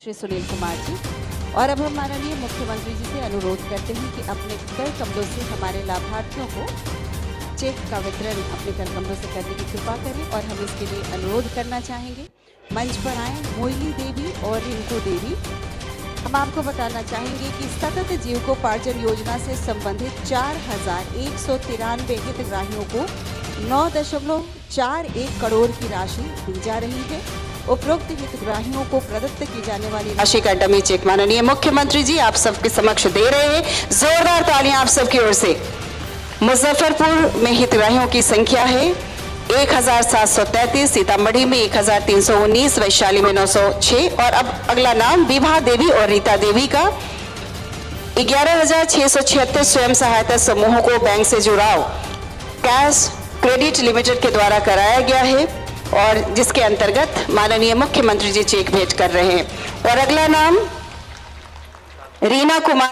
श्री सुनील कुमार जी। और अब हम माननीय मुख्यमंत्री जी से अनुरोध करते हैं कि अपने कर कमलों से हमारे लाभार्थियों को चेक का वितरण अपने कर कमलों से करने की कृपा करें और हम इसके लिए अनुरोध करना चाहेंगे। मंच पर आए मोइली देवी और रिंकू देवी। हम आपको बताना चाहेंगे कि सतत जीविकोपार्जन योजना से संबंधित 4193 हितग्राहियों को 9.41 करोड़ की राशि दी जा रही है। उपरोक्त हितग्राहियों को प्रदत्त की जाने वाली राशि का डमी चेक माननीय मुख्यमंत्री जी आप सबके समक्ष दे रहे हैं। जोरदार तालियां आप सबकी ओर से। मुजफ्फरपुर में हितग्राहियों की संख्या है 1733, सीतामढ़ी में 1319, वैशाली में 906 और अब अगला नाम विभा देवी और रीता देवी का 11,676 स्वयं सहायता समूहों को बैंक से जुड़ाव कैश क्रेडिट लिमिटेड के द्वारा कराया गया है और जिसके अंतर्गत माननीय मुख्यमंत्री जी चेक भेंट कर रहे हैं। और अगला नाम रीना कुमार